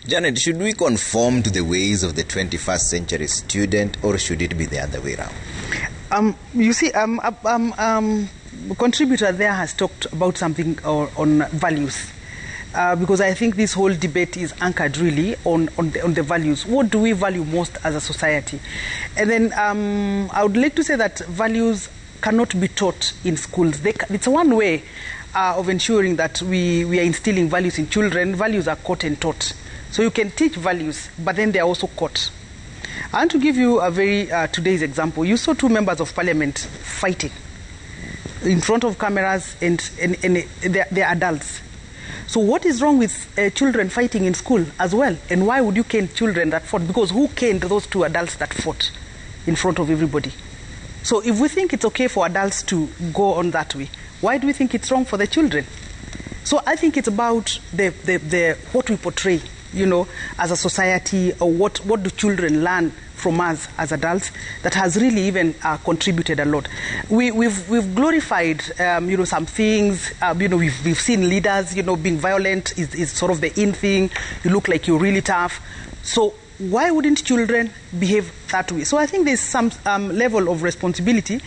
Janet, should we conform to the ways of the 21st century student, or should it be the other way around? You see, contributor there has talked about something on values. Because I think this whole debate is anchored really on the values. What do we value most as a society? And then I would like to say that values cannot be taught in schools. It's one way of ensuring that we are instilling values in children. Values are caught and taught. So you can teach values, but then they are also caught. I want to give you a very today's example. You saw two members of parliament fighting in front of cameras, and they're adults. So what is wrong with children fighting in school as well? And why would you cane children that fought? Because who caned those two adults that fought in front of everybody? So if we think it's okay for adults to go on that way, why do we think it's wrong for the children? So I think it's about the what we portray, you know, as a society, or what do children learn from us as adults that has really even contributed a lot. We've glorified, you know, some things. You know, we've seen leaders, you know, being violent is sort of the in thing. You look like you're really tough. So why wouldn't children behave that way? So I think there's some level of responsibility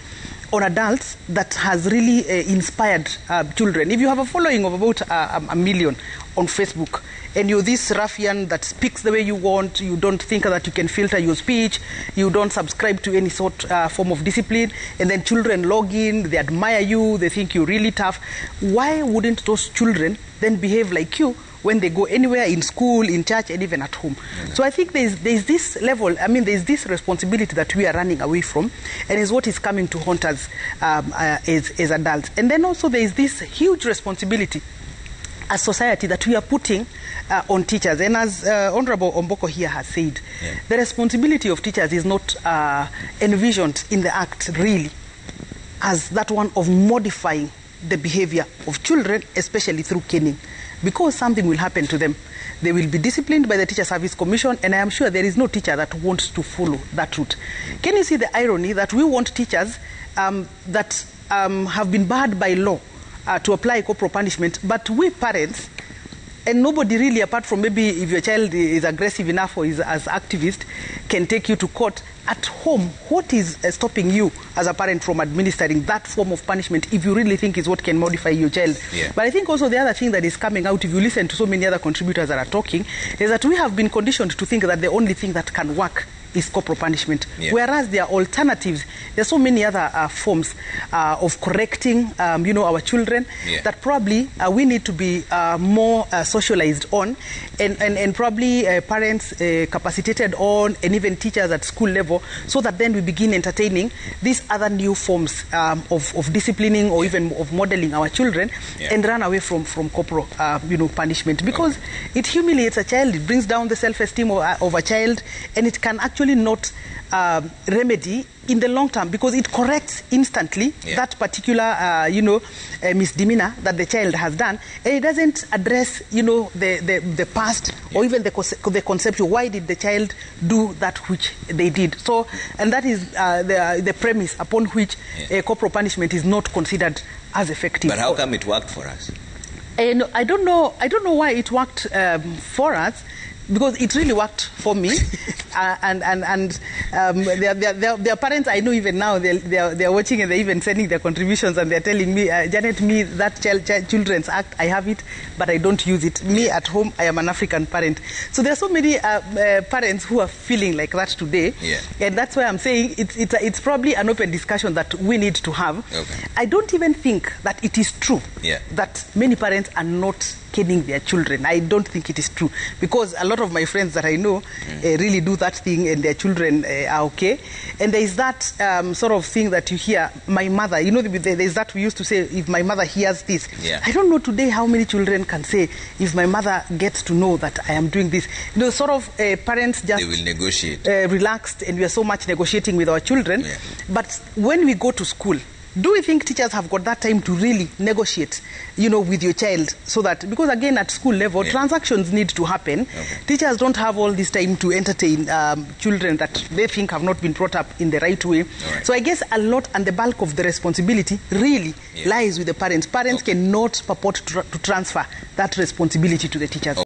on adults that has really inspired children. If you have a following of about 1 million on Facebook, and you're this ruffian that speaks the way you want, you don't think that you can filter your speech, you don't subscribe to any sort form of discipline, and then children log in, they admire you, they think you're really tough, why wouldn't those children then behave like you when they go anywhere, in school, in church, and even at home? Yeah. So I think there's this level, I mean, there's this responsibility that we are running away from, and is what is coming to haunt us as adults. And then also there's this huge responsibility as society that we are putting on teachers. And as Honorable Ouko here has said, yeah, the responsibility of teachers is not envisioned in the Act really as that one of modifying the behavior of children, especially through caning, because something will happen to them. They will be disciplined by the Teacher Service Commission, and I am sure there is no teacher that wants to follow that route. Can you see the irony that we want teachers that have been barred by law to apply corporal punishment, but we parents, and nobody really, apart from maybe if your child is aggressive enough or is as activist, can take you to court. At home, what is stopping you as a parent from administering that form of punishment if you really think is what can modify your child? Yeah. But I think also the other thing that is coming out, if you listen to so many other contributors that are talking, is that we have been conditioned to think that the only thing that can work is corporal punishment, yeah, whereas there are alternatives. There are so many other forms of correcting, you know, our children, yeah, that probably we need to be more socialized on, and probably parents capacitated on, and even teachers at school level, so that then we begin entertaining these other new forms of disciplining or even of modeling our children, yeah, and run away from corporal, you know, punishment, because it humiliates a child, it brings down the self-esteem of a child, and it can actually not remedy in the long term, because it corrects instantly, yeah, that particular you know, misdemeanor that the child has done, and it doesn't address, you know, the past, yeah, or even the conceptual, why did the child do that which they did. So, and that is the premise upon which, yeah, corporal punishment is not considered as effective. But how come it worked for us? And I don't know why it worked for us, because it really worked for me. And their parents, I know even now, they're watching, and they're even sending their contributions, and they're telling me, Janet, me, that Children's Act, I have it, but I don't use it. Me at home, I am an African parent. So there are so many parents who are feeling like that today, yeah, and that's why I'm saying it's probably an open discussion that we need to have. Okay. I don't even think that it is true, yeah, that many parents are not caning their children. I don't think it is true, because a lot of my friends that I know really do that thing, and their children are okay. And there is that sort of thing that you hear, my mother, you know, there is that we used to say, if my mother hears this. Yeah. I don't know today how many children can say, if my mother gets to know that I am doing this. You know, sort of parents just, they will negotiate. Relaxed, and we are so much negotiating with our children. Yeah. But when we go to school, do we think teachers have got that time to really negotiate, you know, with your child? So that, because again, at school level, yeah, transactions need to happen. Okay. Teachers don't have all this time to entertain children that they think have not been brought up in the right way. Right. So I guess a lot and the bulk of the responsibility really, yeah, lies with the parents. Parents, okay, cannot purport to transfer that responsibility to the teachers.